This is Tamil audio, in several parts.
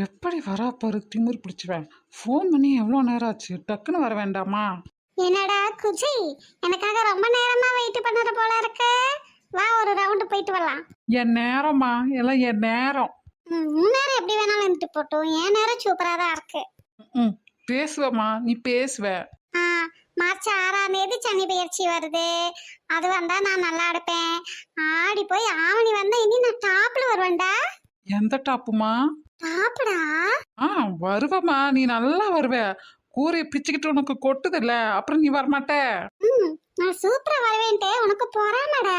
எப்படி வரா பாரு திமிர் பிடிச்சுவேன். ஃபோன் பண்ணி எவ்வளோ நேரம் ஆச்சு, டக்குன்னு வர வேண்டாமா? என்னடா குஜி, எனக்காக ரொம்ப நேரமா வெயிட் பண்ணது போல இருக்கு. வா ஒரு ரவுண்ட் போயிட்டு வரலாம். என் நேரமா எல்லாம் என் நேரம். உன் நேரம் எப்படி வேணாலும் இருந்துட்டு போட்டோம், என் நேரம் சூப்பரா தான் இருக்கு. ம் பேசுவமா, நீ பேசுவ. ஆ, மார்ச் 6ஆம் தேதி சனி பெயர்ச்சி வருது. அது வந்தா நான் நல்லா இருப்பேன். ஆடி போய் ஆவணி வந்தா இனி நான் டாப்ல வருவேன்டா. எந்த டாப்புமா? டாப்டா? ஆ வருவமா, நீ நல்லா வருவ. கூரையை பிச்சுக்கிட்டு உனக்கு கொட்டுது இல்ல, அப்புறம் நீ வரமாட்ட. நான் சூப்பரா வருவேன்ட்டு உனக்கு பொறாமடா.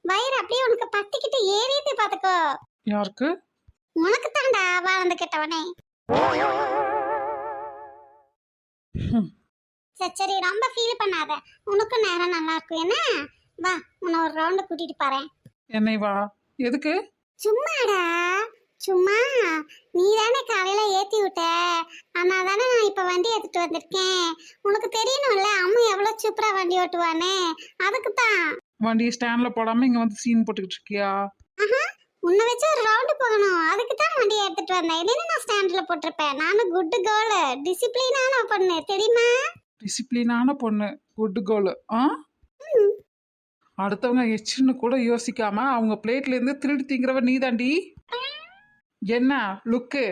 வயிறு அப்படியே உனக்கு பத்திக்கிட்டு ஏறிட்டு பாத்துக்கோ. யாருக்கு? உனக்கு தான்டா வாழ்ந்து கெட்டவனே. சரி சரி, ரொம்ப ஃபீல் பண்ணாத. உனக்கு நேரம் நல்லா இருக்கும் என்ன? வா, உன்னை ஒரு ரவுண்ட் கூட்டிட்டு போறேன். என்னை வா? எதுக்கு? சும்மாடா, சும்மா. நீ தானே காலையில ஏத்தி விட்ட, அதனால தானே நான் இப்ப வண்டி எடுத்துட்டு வந்திருக்கேன். உனக்கு தெரியணும்ல அம்மு எவ்வளவு சூப்பரா வண்டி ஓட்டுவானே, அதுக்கு தான். வண்டியை ஸ்டாண்ட்ல போடாம இங்க வந்து சீன் போட்டுக்கிட்டு இருக்கியா? உன்னை வச்சு ஒரு ரவுண்டு போகணும், அதுக்கு தான் வண்டியை எடுத்துட்டு வந்தேன். இல்லைன்னா நான் ஸ்டாண்ட்ல போட்டிருப்பேன். நானும் குட் கேர்ள், டிசிப்ளினான பொண்ணு தெரியுமா? டிசிப்ளினான பொண்ணு, குட் கேர்ள். ஆ, அடுத்தவங்க எச்சின்னு கூட யோசிக்காம அவங்க பிளேட்ல இருந்து திருடி திங்கிறவ நீ தாண்டி. என்ன லுக்கு?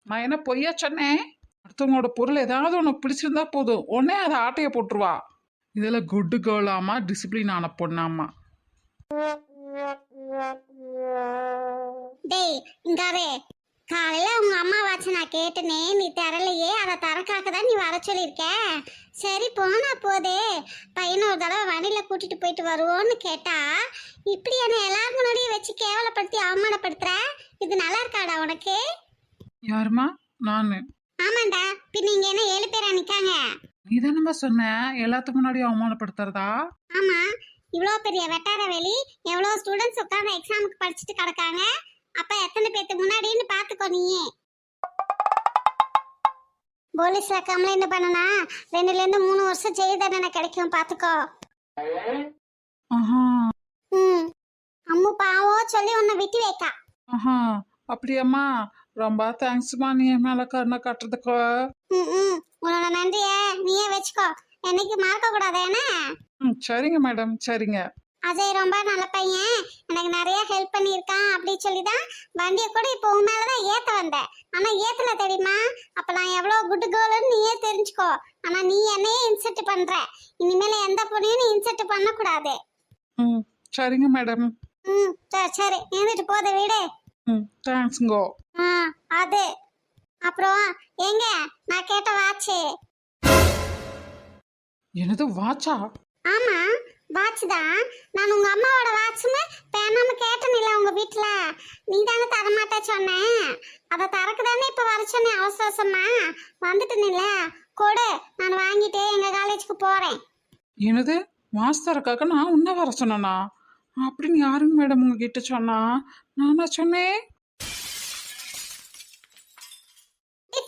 நான் என்ன பொய்யா சொன்னேன்? அடுத்தவங்களோட பொருள் ஏதாவது உனக்கு பிடிச்சிருந்தா போதும், உடனே அதை ஆட்டைய போட்டுருவா. இதில் குட் கேர்ளாமா, டிசிப்ளின் ஆன பொண்ணாமா. டேய் இங்காவே, காலையில உங்க அம்மா வாட்ச நான் கேட்டனே, நீ தரலையே. அதை தரக்காக தான் நீ வர சொல்லியிருக்க. சரி போனா போதே, பையனை ஒரு தடவை வண்டியில கூட்டிட்டு போயிட்டு வருவோன்னு கேட்டா, இப்படி என்ன எல்லாரும் முன்னாடியும் வச்சு கேவலப்படுத்தி அவமானப்படுத்துற. இது நல்லா இருக்காடா உனக்கு? யாருமா? நானு. ஆமாண்டா, பின் நீங்க என்ன 7 பேரா நிக்காங்க? நீ தானம்மா சொன்ன எல்லாத்துக்கு முன்னாடியும் அவமானப்படுத்துறதா? ஆமா, இவ்வளோ பெரிய வெட்டார வெளி, எவ்வளோ ஸ்டூடெண்ட்ஸ் உட்காந்து எக்ஸாமுக்கு படிச்சுட்டு கிடக்காங்க. அப்ப எத்தனை பேத்துக்கு முன்னாடின்னு பாத்துக்கோ. நீயே போலீஸ்ல கம்ப்ளைண்ட் பண்ணனா 2ல இருந்து 3 வருஷம் ஜெயில் தண்டனை கிடைக்கும், பாத்துக்கோ. ஆஹா. அம்மு பாவம் சொல்லி உன்னை விட்டு வைக்கா. ஆஹா, அப்படியாம்மா? ரொம்ப தேங்க்ஸ்மா, நீ என் மேல கருணை காட்டுறதுக்கு. உன்னோட நன்றிய நீயே வச்சுக்கோ, என்னைக்கு மறக்க கூடாது என்ன? சரிங்க மேடம், சரிங்க. அஜய் ரொம்ப நல்ல பையன், எனக்கு நிறைய ஹெல்ப் பண்ணியிருக்கான். அப்படி சொல்லிதான் வண்டியை கூட இப்போ உன் மேலதான் ஏத்த வந்தேன். ஆனா ஏத்தல தெரியுமா? அப்ப நான் எவ்வளவு குட் கேர்ள்னு நீயே தெரிஞ்சுக்கோ. ஆனா நீ என்னையே இன்சல்ட் பண்ற. இனிமேல எந்த பொண்ணையும் நீ இன்சல்ட் பண்ண கூடாது. சரிங்க மேடம். சரி சரி, எழுந்துட்டு போத வீடு. தேங்க்ஸ்ங்கோ. அது அப்புறம் எங்க நான் கேட்ட வாட்சு? என்னது வாட்சா? ஆமா வாட்ச் தான். நான் உங்க அம்மாவோட வாட்ச்னு பேனாம கேட்டேன்ல உங்க வீட்டுல, நீ தானே தரமாட்ட சொன்னேன். அதை தரக்கு தானே இப்ப வர சொன்னேன் அவசர அவசரமா. வந்துட்டேன்ல, கொடு, நான் வாங்கிட்டு எங்க காலேஜுக்கு போறேன். என்னது வாட்ச் தரக்காக நான் உன்ன வர சொன்னா? அப்படின்னு யாருங்க மேடம் உங்ககிட்ட சொன்னா? நானா சொன்னேன்? நீ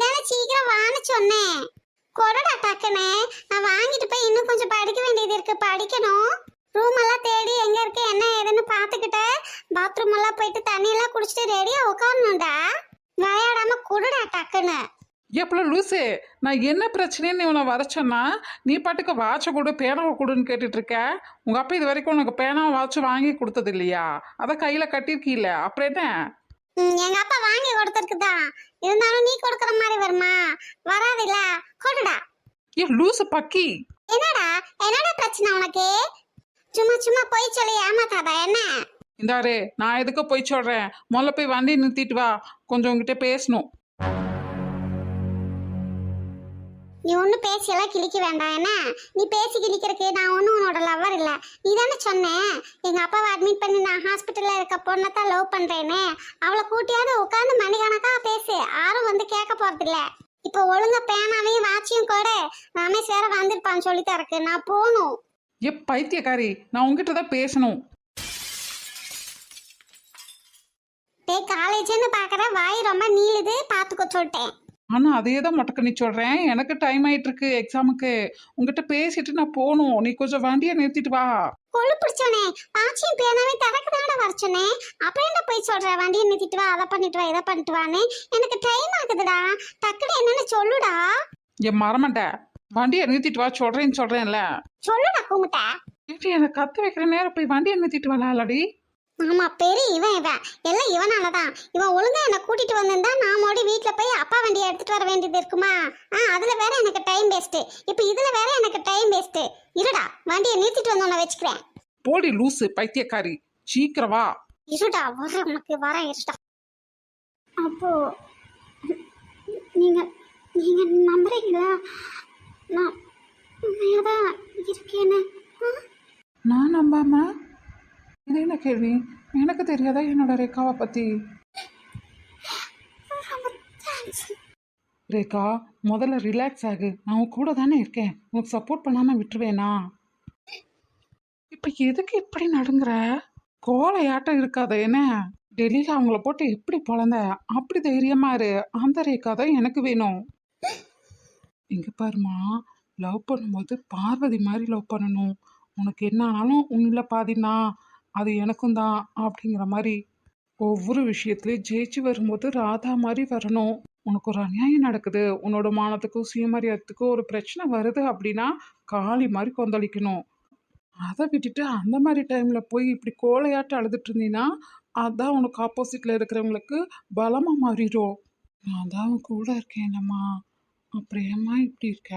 தானே சீக்கிரம் வான்னு சொன்னேன். கொடடா டக்குன்னு, நான் வாங்கிட்டு போய் இன்னும் கொஞ்சம் படிக்க வேண்டியது இருக்கு, படிக்கணும். ரூம் எல்லாம் தேடி எங்க இருக்கு என்ன ஏதுன்னு பாத்துக்கிட்டு, பாத்ரூம் எல்லாம் போயிட்டு தண்ணி எல்லாம் குடிச்சிட்டு ரெடியா உட்காரணும்டா. விளையாடாம கொடடா டக்குன்னு. எப்பல லூசு, நான் என்ன பிரச்சனைன்னு உன்னை வர சொன்னா நீ பாட்டுக்கு வாட்சை கொடு பேனாவை கொடுன்னு கேட்டுட்டு இருக்க. உங்க அப்பா இது வரைக்கும் உனக்கு பேனாவை வாட்ச் வாங்கி கொடுத்தது இல்லையா? அதை கையில கட்டிருக்கீல, அப்புறம் என்ன? எங்க அப்பா வாங்கி கொடுத்துருக்குதான், இருந்தாலும் நீ கொடுக்கற மாதிரி வருமா? வராதுல்ல, கொடுடா. ஏ லூசு பக்கி, என்னடா என்னடா பிரச்சனை உனக்கு? சும்மா சும்மா போய் சொல்லி ஏமாத்தாதா என்ன? இந்தாரு, நான் எதுக்கு போய் சொல்றேன். முதல்ல போய் வண்டி நிறுத்திட்டு வா, கொஞ்சம் உங்ககிட்ட பேசணும். நீ ஒன்னும் பேசியெல்லாம் கிழிக்க வேண்டாம் என்ன? நீ பேசி கிழிக்கிறதுக்கு நான் ஒன்றும் உன்னோட லவ்வர் இல்லை. நீ தானே சொன்னேன் எங்கள் அப்பாவை அட்மிட் பண்ணி நான் ஹாஸ்பிட்டலில் இருக்க பொண்ணை தான் லவ் பண்ணுறேன்னு. அவளை கூட்டியாவது உட்காந்து மணிக்கணக்காக பேசு, யாரும் வந்து கேட்க போகிறதில்ல. இப்போ ஒழுங்கா பேனாவையும் வாட்சியும் கூட ரமேஷ் வேற வந்திருப்பான்னு சொல்லி தரக்கு நான் போகணும். ஏ பைத்தியக்காரி, நான் உங்ககிட்ட தான் பேசணும். டே காலேஜ்னு பார்க்குற, வாய் ரொம்ப நீளுது, பார்த்துக்க சொல்லிட்டேன். ஆனா அதே தான் மொட்டக்கண்ணி சொல்றேன். எனக்கு டைம் ஆயிட்டு இருக்கு எக்ஸாமுக்கு. உங்ககிட்ட பேசிட்டு நான் போகணும். நீ கொஞ்சம் வண்டியை நிறுத்திட்டு வா. கொழு பிடிச்சோனே ஆச்சியும் பேனாவே தனக்கு தானே வர சொன்னேன். அப்புறம் என்ன போய் சொல்ற வண்டியை நிறுத்திட்டு வா, அதை பண்ணிட்டு வா, இதை பண்ணிட்டு வான்னு. எனக்கு டைம் ஆகுதுடா, டக்குனு என்னன்னு சொல்லுடா. என் மரமண்ட வண்டியை நிறுத்திட்டு வா சொல்றேன்ல. சொல்லுடா குமுட்ட. ஏடி எனக்கு கத்து வைக்கிற நேரம் போய் வண்டியை நிறுத்திட்டு வரலாடி. ஆமா பெரிய இவன் எல்லாம் இவனாலதான். இவன் ஒழுங்கா என்ன கூட்டிட்டு வந்திருந்தா நான் மோடி வீட்டுல போய் அப்பா வண்டியை எடுத்துட்டு வர வேண்டியது இருக்குமா? அதுல வேற எனக்கு டைம் வேஸ்ட். இப்ப இதுல வேற எனக்கு டைம் வேஸ்ட். இருடா வண்டியை நிறுத்திட்டு வந்தோன்னு வச்சுக்கிறேன். போடி லூசு பைத்தியக்காரி, சீக்கிரம் வா. இருடா வர உனக்கு வர இருடா. அப்போ நீங்க நீங்க நம்புறீங்களா நான் உண்மையாதான் இருக்கேன்னு? நான் நம்பாம இது என்ன கேள்வி? எனக்கு தெரியாதா என்னோட ரேகாவை பத்தி? ரேகா முதல்ல ரிலாக்ஸ் ஆகு. நான் உன் கூட தானே இருக்கேன். உனக்கு சப்போர்ட் பண்ணாம விட்டுருவேனா? இப்ப எதுக்கு இப்படி நடுங்குற? கோலையாட்டம் இருக்காத என்ன? டெல்லியில அவங்கள போட்டு எப்படி பொழந்த அப்படி தைரியமா இரு. அந்த ரேகா தான் எனக்கு வேணும். இங்க பாருமா, லவ் பண்ணும்போது பார்வதி மாதிரி லவ் பண்ணணும். உனக்கு என்ன ஆனாலும் உன்னில பாதினா அது எனக்கும் தான் அப்படிங்கிற மாதிரி. ஒவ்வொரு விஷயத்துலையும் ஜெயிச்சு வரும்போது ராதா மாதிரி வரணும். உனக்கு ஒரு அநியாயம் நடக்குது, உன்னோட மானத்துக்கும் சுயமரியாதைக்கும் ஒரு பிரச்சனை வருது அப்படின்னா காளி மாதிரி கொந்தளிக்கணும். அதை விட்டுட்டு அந்த மாதிரி டைம்ல போய் இப்படி கோலையாட்டு அழுதுட்டு இருந்தீங்கன்னா அதான் உனக்கு ஆப்போசிட்ல இருக்கிறவங்களுக்கு பலமா மாறிடும். நான் தான் உன் கூட இருக்கேன் என்னம்மா, அப்புறம் ஏம்மா இப்படி இருக்க?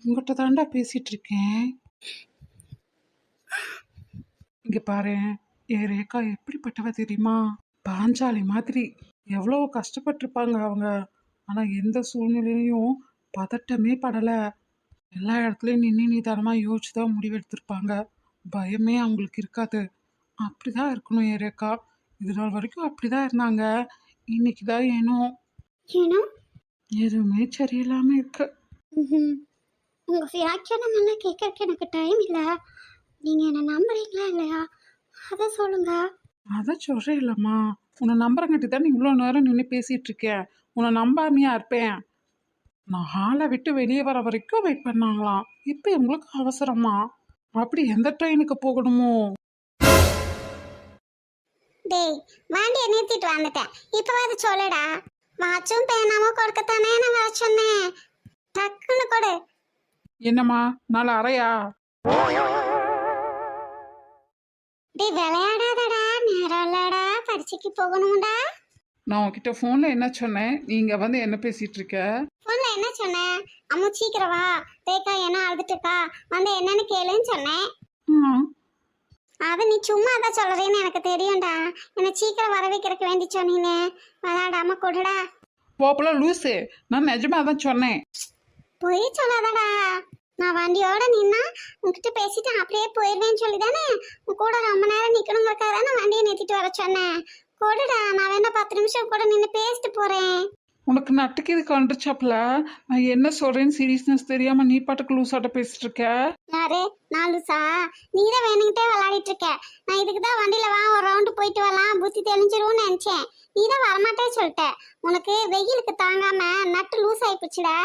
உங்ககிட்ட தாண்டா பேசிட்டு இருக்கேன். இங்க பாரு, என் ரேகா எப்படிப்பட்டவ தெரியுமா? பாஞ்சாலி மாதிரி. எவ்வளவு கஷ்டப்பட்டிருப்பாங்க அவங்க. ஆனா எந்த சூழ்நிலையிலையும் பதட்டமே படல. எல்லா இடத்துலயும் நின்று நிதானமா யோசிச்சுதான் முடிவெடுத்திருப்பாங்க. பயமே அவங்களுக்கு இருக்காது. அப்படிதான் இருக்கணும் என் ரேகா. இது நாள் வரைக்கும் அப்படிதான் இருந்தாங்க. இன்னைக்குதான் ஏனோ ஏனோ எதுவுமே சரியில்லாம இருக்கு. உங்க வியாக்கியானம் எல்லாம் கேட்கறதுக்கு எனக்கு டைம் இல்ல. நீங்க என்ன நம்புறீங்களா இல்லையா அத சொல்லுங்க. அதான் சொல்றேன் இல்லம்மா, உன்னை நம்புறங்காட்டி தான் இவ்வளோ நேரம் நின்று பேசிட்டு இருக்கேன். உன்னை நம்பாமையா இருப்பேன்? நான் ஹாலை விட்டு வெளியே வர வரைக்கும் வெயிட் பண்ணாங்களாம். இப்போ உங்களுக்கு அவசரமா? அப்படி எந்த ட்ரெயினுக்கு போகணுமோ? டேய் வண்டியை நிறுத்திட்டு வந்துட்டேன், இப்பவாது சொல்லுடா. வாட்சும் பேனாவும் கொடுக்கத்தானே நான் வர சொன்னேன். டக்குன்னு கொடு. என்னம்மா நாலு அறையா? டேய் விளையாடாதடா, நேரம் இல்லடா, பரீட்சைக்கு போகணும்டா. நான் உன்கிட்ட ஃபோனில் என்ன சொன்னேன்? நீங்கள் வந்து என்ன பேசிட்டு இருக்க? போன்ல என்ன சொன்னேன்? அம்மு சீக்கிரம் வா, ரேகா என்ன அழுதுட்டு இருக்கா, வந்து என்னன்னு கேளுன்னு சொன்னேன். ம், அது நீ சும்மா தான் சொல்றேன்னு எனக்கு தெரியும்டா. என்ன சீக்கிரம் வர வைக்கிறதுக்கு வேண்டி சொன்னீனே, விளையாடாம கொடுடா. போப்பல லூசு, நான் நிஜமாக தான் சொன்னேன். பொய் சொல்லாதடா. நான் வண்டியோட நின்னா உன்கிட்ட பேசிட்டு அப்படியே போயிடுவேன்னு சொல்லி தானே உன் கூட ரொம்ப நேரம் நிக்கணுங்கிறக்காக தானே வண்டியை நிறுத்திட்டு வர சொன்னேன். கொடுடா, நான் வேணா 10 நிமிஷம் கூட நின்று பேசிட்டு போறேன். உனக்கு நட்டுக்கு இது கண்டுச்சாப்புல. நான் என்ன சொல்றேன்னு சீரியஸ்னஸ் தெரியாம நீ பாட்டுக்கு லூசாட்ட பேசிட்டு இருக்க. யாரு நாலுசா? நீ தான் வேணுங்கிட்டே விளையாடிட்டு இருக்க. நான் இதுக்கு தான் வண்டியில வா ஒரு ரவுண்டு போயிட்டு வரலாம், புத்தி தெளிஞ்சிரும்னு நினைச்சேன். நீ தான் வரமாட்டே சொல்லிட்ட. உனக்கு வெயிலுக்கு தாங்காம நட்டு லூஸ் ஆயிப்போச்சுடா.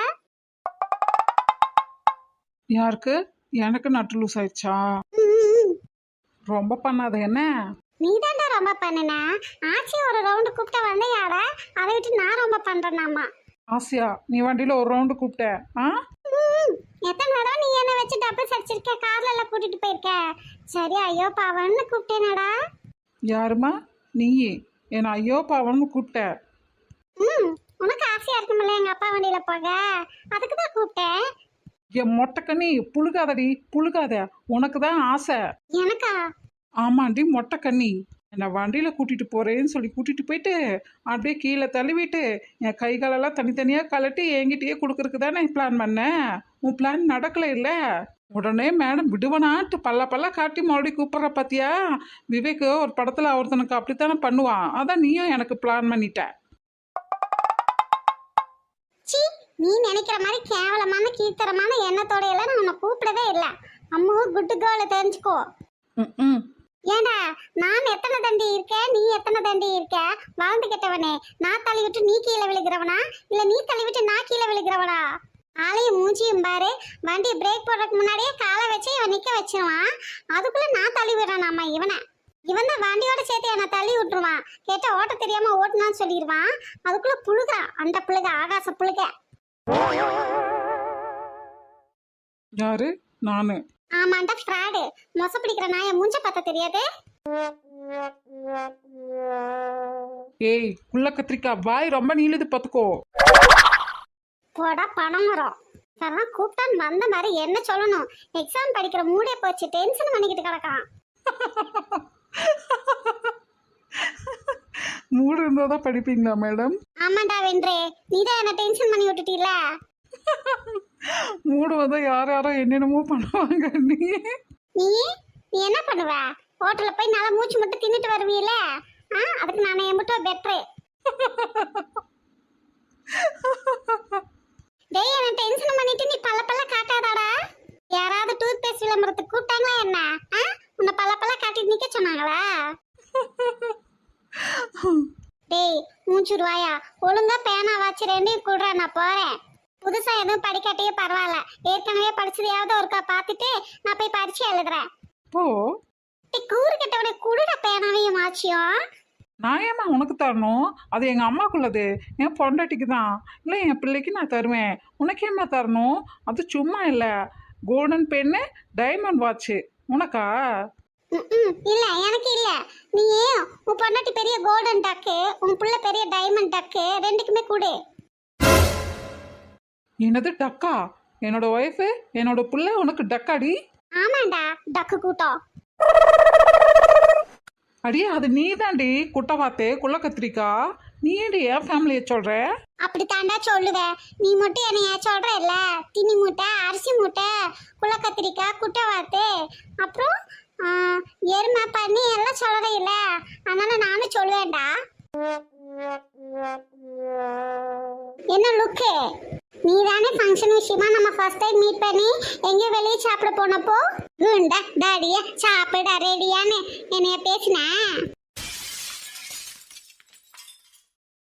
யாருக்கு? எனக்கு நட்டு லூஸ் ஆயிடுச்சா? ம், ரொம்ப பண்ணாத என்ன? நீ தாண்டா ரொம்ப பண்ணுன. ஆச்சி ஒரு ரவுண்டு கூப்பிட்ட வந்தையாடா, அதை விட்டு நான் ரொம்ப பண்றேனாமா. ஆசியா, நீ வண்டியில ஒரு ரவுண்டு கூப்பிட்ட? ஆ, எத்தனை தடவை நீ என்ன வச்சு டபுள் அடிச்சிருக்க, கார்ல எல்லாம் கூட்டிட்டு போயிருக்க. சரி ஐயோ பாவன்னு கூப்பிட்டேனடா. யாருமா நீ? என்ன ஐயோ பாவன்னு கூப்பிட்ட? உனக்கு ஆசையா இருக்குமில்ல எங்க அப்பா வண்டியில போக, அதுக்கு தான் கூப்பிட்டேன். என் மொட்டைக்கண்ணி புழுகாதடி, புழுகாத. உனக்கு தான் ஆசை. எனக்கா? ஆமாண்டி மொட்டைக்கண்ணி. என்னை வண்டியில் கூட்டிகிட்டு போகிறேன்னு சொல்லி கூட்டிகிட்டு போயிட்டு அப்படியே கீழே தள்ளிவிட்டு என் கை காலெல்லாம் தனித்தனியாக கலட்டி என்கிட்டயே கொடுக்கறதுக்கு தானே பிளான் பண்ணேன். உன் பிளான் நடக்கலை இல்லை? உடனே மேடம் விடுவனான்ட்டு பல்ல காட்டி மறுபடியும் கூப்பிட்ற பார்த்தியா? விவேக் ஒரு படத்தில் ஒருத்தனுக்கு அப்படித்தானே பண்ணுவான். அதான் நீயும் எனக்கு பிளான் பண்ணிட்ட. சீ, நீ நினைக்கிற மாதிரி கேவலமான கீர்த்தரமான எண்ணத்தோட எல்லாம் நான் உன்னை கூப்பிடவே இல்லை. அம்மாவும் குட்டு கேர்ளை தெரிஞ்சுக்கோ. ம், ஏண்டா நான் எத்தனை தண்டி இருக்கேன், நீ எத்தனை தண்டி இருக்க? வாழ்ந்து கெட்டவனே, நான் தள்ளி விட்டு நீ கீழே விழுகிறவனா இல்ல நீ தள்ளி விட்டு நான் கீழே விழுகிறவனா? ஆளையும் மூஞ்சியும் பாரு. வண்டி பிரேக் போடுறதுக்கு முன்னாடியே காலை வச்சு இவன் நிக்க வச்சிருவான். அதுக்குள்ள நான் தள்ளி விடுறானாமா இவனை. இவன் தான் வண்டியோட சேர்த்து என்ன தள்ளி விட்டுருவான். கேட்ட ஓட்ட தெரியாம ஓட்டுனான்னு சொல்லிடுவான். அதுக்குள்ள புழுகிறான் அந்த புழுக, ஆகாச புழுக. யாரு? நானு. ஆமாண்டா ஃப்ராடு. மொச பிடிக்கிற நாய மூஞ்ச பார்த்தா தெரியாது. ஏய் குள்ள கத்திரிக்கா, வாய் ரொம்ப நீளுது பாத்துக்கோ. போடா பணம் வரும். அதெல்லாம் கூப்பிட்டான் வந்த மாதிரி என்ன சொல்லணும்? எக்ஸாம் படிக்கிற மூடே போச்சு, டென்ஷன் பண்ணிக்கிட்டு கிடக்கான். மூடு இருந்தாதான் படிப்பீங்களா மேடம்? ஆமாண்டா வென்றே, நீதான் என்ன டென்ஷன் பண்ணி விட்டுட்டீல. மூடு வந்தா யார் யாரோ என்னென்னமோ பண்ணுவாங்க. நீ நீ நீ என்ன பண்ணுவ? ஹோட்டல்ல போய் நல்லா மூச்சு மட்டும் தின்னுட்டு வருவீல, அதுக்கு நானே மட்டும் பெட்ரு. டேய் என்ன டென்ஷன் பண்ணிட்டு நீ பல்ல பல்ல காட்டாதாடா. யாராவது டூத் பேஸ்ட் விளம்பரத்துக்கு கூப்பிட்டாங்களா என்ன? உன்னை பல்ல பல்ல காட்டிட்டு நிக்க சொன்னாங்களா? டேய் மூச்சுருவாயா, ஒழுங்கா பேனா வச்சு ரெண்டையும் கூடுறா, நான் போறேன். புதுசா எதுவும் படிக்காட்டியே பரவாயில்ல, ஏற்கனவே படிச்சதையாவது ஒருக்கா பார்த்துட்டு நான் போய் பரிச்சு எழுதுறேன். போ. கூறு கிட்டவனை குடுற பேனாவையும் ஆச்சியும். நான் ஏமா உனக்கு தரணும்? அது எங்க அம்மாக்குள்ளது, என் பொண்டாட்டிக்கு தான். இல்லை என் பிள்ளைக்கு நான் தருவேன். உனக்கு ஏமா தரணும்? அது சும்மா இல்லை, கோல்டன் பென்னு, டைமண்ட் வாட்சு. உனக்கா? இல்ல எனக்கு இல்ல. நீ உன் பொண்டாட்டி பெரிய கோல்டன் டக்கு, உன் புள்ள பெரிய டைமண்ட் டக்கு, ரெண்டுக்குமே கொடு. என்னது டக்கா? என்னோட ஒய்ஃபு என்னோட புள்ள உனக்கு டக்காடி? ஆமாண்டா டக்கு கூட்டம். அடியே அது நீ தாண்டி குட்டை வாத்து குள்ள கத்திரிக்கா. நீ ஏண்டி என் ஃபேமிலியை சொல்ற? அப்படி தாண்டா சொல்லுவேன். நீ மட்டும் என்னைய சொல்ற இல்ல, திணி மூட்டை, அரிசி மூட்டை, குள்ள கத்திரிக்காய், குட்டை வாத்து, அப்புறம் எருமை பண்ணி எல்லாம் சொல்றே இல்ல, அதனால நானும் சொல்லுவேன்டா. என்ன லுக்கு? நீ தானே ஃபங்க்ஷன் விஷயமா நம்ம ஃபர்ஸ்ட் டைம் மீட் பண்ணி எங்கேயோ வெளியே சாப்பிட போனப்போ குண்டா டாடிய சாப்பிட ரெடியான்னு என்னைய பேசின?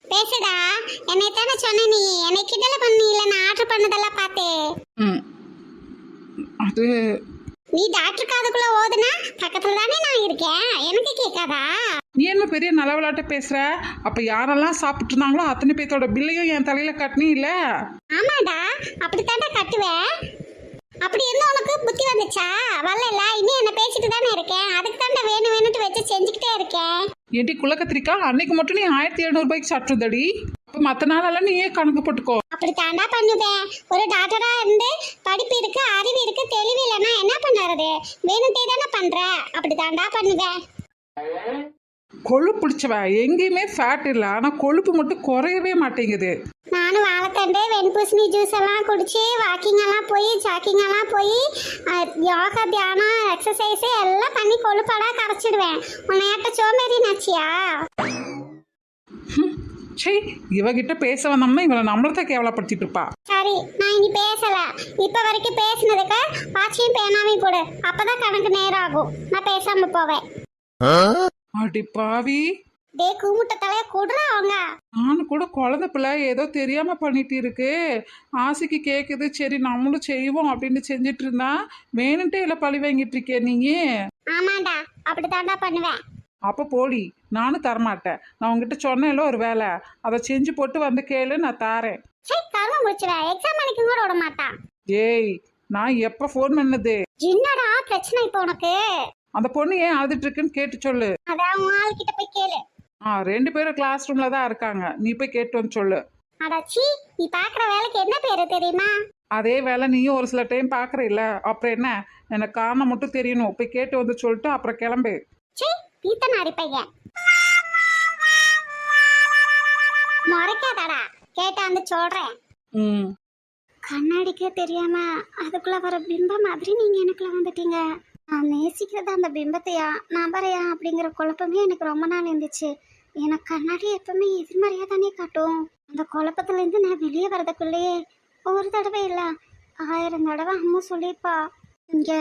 பேசுடா, என்னை தானே சொன்ன. நீ என்னை கிண்டல பண்ணி இல்ல, நான் ஆர்டர் பண்ணதெல்லாம் பார்த்தேன். அது நீ டாக்டர் காதுக்குள்ள ஓதுனா பக்கத்துல தானே நான் இருக்கேன், எனக்கு கேட்காதா? நீ என்ன பெரிய நல்ல விளையாட்ட பேசுற? அப்ப யாரெல்லாம் சாப்பிட்டு இருந்தாங்களோ அத்தனை பேர்த்தோட பில்லையும் என் தலையில கட்டினி இல்ல? ஆமாடா அப்படித்தாண்டா கட்டுவேன். அப்படி இருந்தா உனக்கு புத்தி வந்துச்சா? வரல, இன்னும் என்ன பேசிட்டு தானே இருக்கேன், அதுக்கு தாண்டா வேணும் வேணும்ட்டு வச்சு செஞ்சுக்கிட்டே இருக்கேன். ஏடி குள்ள கத்திரிக்கா, அன்னைக்கு மட்டும் நீ 1700 ரூபாய்க்கு சாப்பிட்டுதடி. அப்ப மத்த நாளெல்லாம் நீ ஏன் கணக்கு போட்டுக்கோ. அப்படி தாண்டா பண்ணுவேன். ஒரு டாக்டரா இருந்து படிப்பு இருக்கு, அறிவு இருக்கு, தெளிவு இல்லைன்னா என்ன பண்ணுறது? வேணும்ட்டே தானே பண்ற. அப்படி தாண்டா பண்ணுவேன். கொழுப்பு பிடிச்சவ, எங்கேயுமே ஃபேட் இல்லை, ஆனா கொழுப்பு மட்டும் குறையவே மாட்டேங்குது. நானும் வாழைத்தண்டு வெண்பூசணி ஜூஸ் எல்லாம் குடிச்சு வாக்கிங் எல்லாம் போய் ஜாக்கிங் எல்லாம் போய் யோகா தியானம் எக்ஸசைஸ் எல்லாம் பண்ணி கொழுப்படா கரைச்சிடுவேன். உன்னையாட்ட சோம்பேறி நச்சியா? சரி, இவகிட்ட பேச வந்தோம்னா இவளை நம்மளதான் கேவலப்படுத்திட்டு இருப்பா. சரி, நான் இனி பேசல. இப்ப வரைக்கும் பேசினதுக்கு வாட்சியும் பேனாவையும் கொடு, அப்பதான் கணக்கு நேரம் ஆகும். நான் பேசாம போவேன். அடி பாவி. டே கூமுட்ட தலைய கொடுறா அவங்க. நானும் கூட குழந்தை பிள்ளை ஏதோ தெரியாம பண்ணிட்டு இருக்கு, ஆசைக்கு கேக்குது, சரி நம்மளும் செய்வோம் அப்படின்னு செஞ்சுட்டு இருந்தா வேணுன்ட்டே இல்லை பழி வாங்கிட்டு இருக்கே நீங்க. ஆமாண்டா அப்படி தாண்டா பண்ணுவேன். அப்ப போடி, நானும் தரமாட்டேன். நான் உங்ககிட்ட சொன்னேன்ல ஒரு வேலை, அதை செஞ்சு போட்டு வந்து கேளு, நான் தாரேன். சரி கரும முடிச்சுவேன், எக்ஸாம் அன்னைக்கு கூட விட மாட்டான். ஏய் நான் எப்ப போன் பண்ணது? என்னடா பிரச்சனை இப்போ உனக்கு? அந்த பொண்ணு ஏன் அழுதுட்டு இருக்குன்னு கேட்டு சொல்லு. அதான் உன் ஆள் கிட்ட போய் கேளு. 2 பேரும் கிளாஸ் ரூம்ல தான் இருக்காங்க, நீ போய் கேட்டு வந்து சொல்லு. அடாச்சி, நீ பாக்குற வேலைக்கு என்ன பேரு தெரியுமா? அதே வேலை நீயும் ஒரு சில டைம் பாக்குற இல்ல, அப்புறம் என்ன? எனக்கு காரணம் மட்டும் தெரியணும், போய் கேட்டு வந்து சொல்லிட்டு அப்புறம் கிளம்பு. சரி பீத்தனாரி பையன் முறைக்காதடா, கேட்டா வந்து சொல்றேன். கண்ணாடிக்கே தெரியாம அதுக்குள்ள வர பிம்பம் மாதிரி நீங்க எனக்குள்ள வந்துட்டீங்க. நான் நேசிக்கிறது அந்த பிம்பத்தையா நம்பரையா அப்படிங்கிற குழப்பமே எனக்கு ரொம்ப நாள் இருந்துச்சு. எனக்கு கண்ணாடி எப்பவுமே எதிர்மறையா தானே காட்டும். அந்த குழப்பத்துல இருந்து நான் வெளியே வரதுக்குள்ளேயே ஒரு தடவை இல்லை 1000 தடவை அம்மா சொல்லிப்பா, இங்க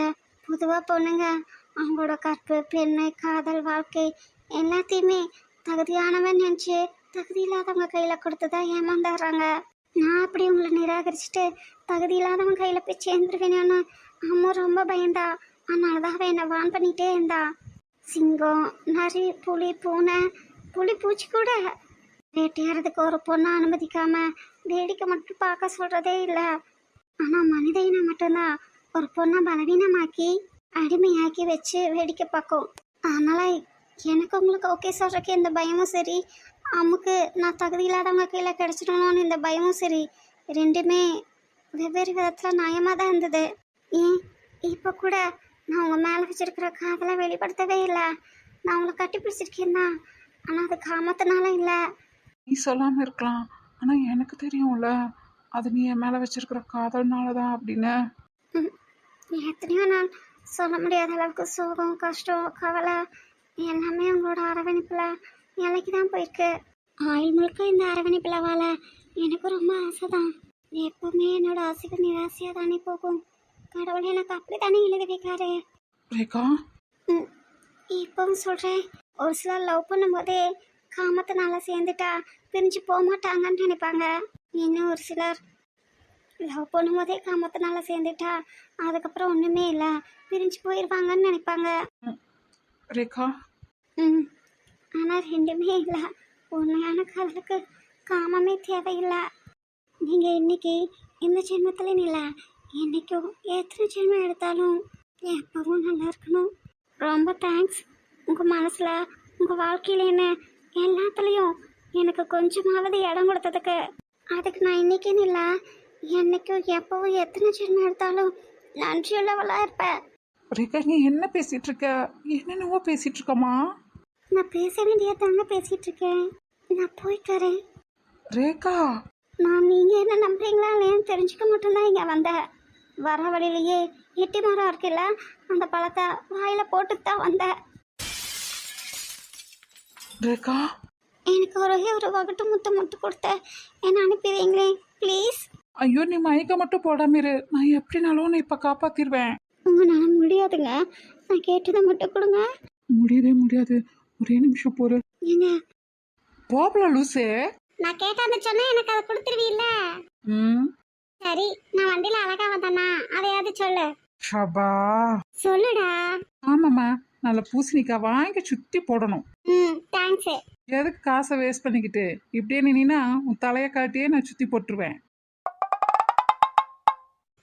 பொதுவா பொண்ணுங்க அவங்களோட கற்பு பெண்ணு காதல் வாழ்க்கை எல்லாத்தையுமே தகுதியானவன் நினச்சி தகுதி இல்லாதவங்க கையில் கொடுத்து தான் ஏமாந்துடுறாங்க. நான் அப்படி உங்களை நிராகரிச்சுட்டு தகுதி இல்லாதவங்க கையில் போய் சேர்ந்துருவேணும்னு அம்மா ரொம்ப பயந்தா. அதனால தான் அவன் என்னை வான் பண்ணிகிட்டே இருந்தா. சிங்கம் நரி புலி பூனை புலி பூச்சி கூட வேட்டையாடுறதுக்கு ஒரு பொண்ணை அனுமதிக்காம வேடிக்கை மட்டும் பார்க்க சொல்கிறதே இல்லை. ஆனால் மனித இனம் மட்டும்தான் ஒரு பொண்ணை பலவீனமாக்கி அடிமையாக்கி வச்சு வேடிக்கை பார்க்கும். அதனால் எனக்கு உங்களுக்கு ஓகே சொல்கிறக்கு இந்த பயமும் சரி, அம்முக்கு நான் தகுதி இல்லாதவங்க கையில் கிடச்சிடணும்னு இந்த பயமும் சரி, ரெண்டுமே வெவ்வேறு விதத்தில் நியாயமாக தான் இருந்தது. ஏன் இப்போ கூட நான் உங்கள் மேலே வச்சுருக்கிற காதலை வெளிப்படுத்தவே இல்லை. நான் உங்களை கட்டி பிடிச்சிருக்கேன் தான், ஆனால் அது காமத்தினால இல்லை. நீ சொல்லாமல் இருக்கலாம், ஆனால் எனக்கு தெரியும்ல அது நீ என் மேலே வச்சிருக்கிற காதல்னால தான் அப்படின்னு. எத்தனையோ நாள் சொல்ல முடியாத அளவுக்கு சோகம் கஷ்டம் கவலை எல்லாமே உங்களோட அரவணைப்பில் இலைக்கு தான் போயிருக்கு. ஆயுள் முழுக்க இந்த அரவணைப்பில் வாழ எனக்கு ரொம்ப ஆசை தான். எப்பவுமே என்னோட ஆசைகள் நிராசையாக தானே போகும். கடவுள் எனக்கு அப்படி தானே எழுதி வைக்காரு. ரேகா, இப்பவும் சொல்கிறேன், ஒரு சிலர் லவ் பண்ணும்போதே காமத்தினால சேர்ந்துட்டா பிரிஞ்சு போக மாட்டாங்கன்னு நினைப்பாங்க. இன்னும் ஒரு சிலர் லவ் பண்ணும்போதே காமத்தினால சேர்ந்துட்டா அதுக்கப்புறம் ஒன்றுமே இல்லை பிரிஞ்சு போயிடுவாங்கன்னு நினைப்பாங்க. ரேகா, ஆனால் ரெண்டுமே இல்லை. உண்மையான காதலுக்கு காமமே தேவையில்லை. நீங்கள் இன்னைக்கு இந்த ஜென்மத்தில் இல்லை, என்றைக்கும் எத்தனை ஜென்மம் எடுத்தாலும் எப்பவும் நல்லா இருக்கணும். ரொம்ப தேங்க்ஸ். உங்கள் மனசில் உங்கள் வாழ்க்கையில் என்ன எல்லாத்துலேயும் எனக்கு கொஞ்சமாவது இடம் கொடுத்ததுக்கு. அதுக்கு நான் இன்னைக்குன்னு இல்லை, என்றைக்கும் எப்பவும் எத்தனை ஜென்மம் எடுத்தாலும் நன்றியுள்ளவளாக இருப்பேன். ரேகா நீ என்ன பேசிட்டு இருக்க? என்னென்னவோ பேசிட்டு இருக்கமா? நான் பேச வேண்டியதாங்க பேசிகிட்டு இருக்கேன். நான் போயிட்டு வரேன். ரேகா, நான் நீங்கள் என்ன நம்புறீங்களா இல்லையான்னு தெரிஞ்சுக்க மட்டும்தான் இங்கே வந்தேன். வர வழியிலேயே எட்டி மரம் இருக்குல்ல, அந்த பழத்தை வாயில் போட்டுட்டு தான் வந்தேன். ரேகா, எனக்கு ஒரு வகுட்டு முட்டு கொடுத்த என்னை அனுப்பிடுவீங்களே ப்ளீஸ். ஐயோ நீ மயக்க மட்டும் போடாம இரு, நான் எப்படினாலும் உன்னை இப்ப காப்பாத்திடுவேன். உங்களால் முடியாதுங்க, நான் கேட்டதை மட்டும் கொடுங்க. முடியவே முடியாது, ஒரே நிமிஷம் போரு. ஏங்க போப்ல லூசே. நான் கேட்டான்னு சொன்னா எனக்கு அதை கொடுத்துருவீல்ல? சரி, நான் வண்டியில அழகா வந்தேனா அதையாவது சொல்லு. ஷபா, சொல்லுடா. ஆமாம்மா, நல்ல பூசணிக்காய் வாங்கி சுத்தி போடணும். தேங்க்ஸ். எதுக்கு காசை வேஸ்ட் பண்ணிக்கிட்டு? இப்படியே நின்னா உன் தலையை காட்டியே நான் சுத்தி போட்டுருவேன்.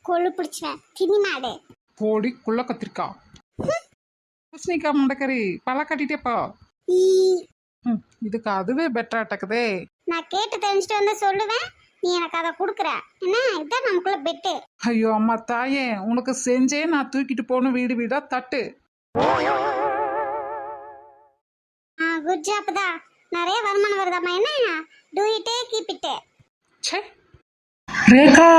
கொள்ளு பிடிச்சேன் திணி மாடு. போடி குள்ள கத்திரிக்கா. பூசணிக்காய் முண்டக்கறி பழ கட்டிட்டே போ. இதுக்கு அதுவே பெட்டரா டக்குதே. நான் கேட்டு தெரிஞ்சுட்டு வந்து சொல்லுவேன், நீ எனக்கு அதை கொடுக்குற. என்ன இதான் நமக்குள்ள பெட்டு. ஐயோ அம்மா தாயே, உனக்கு செஞ்சே நான் தூக்கிட்டு போகணும் வீடு வீடா தட்டு. குட் ஜாப் தான், நிறைய வருமானம் வருதாம்மா. என்ன டூ இட்டே கீப் இட்டே. ரேகா,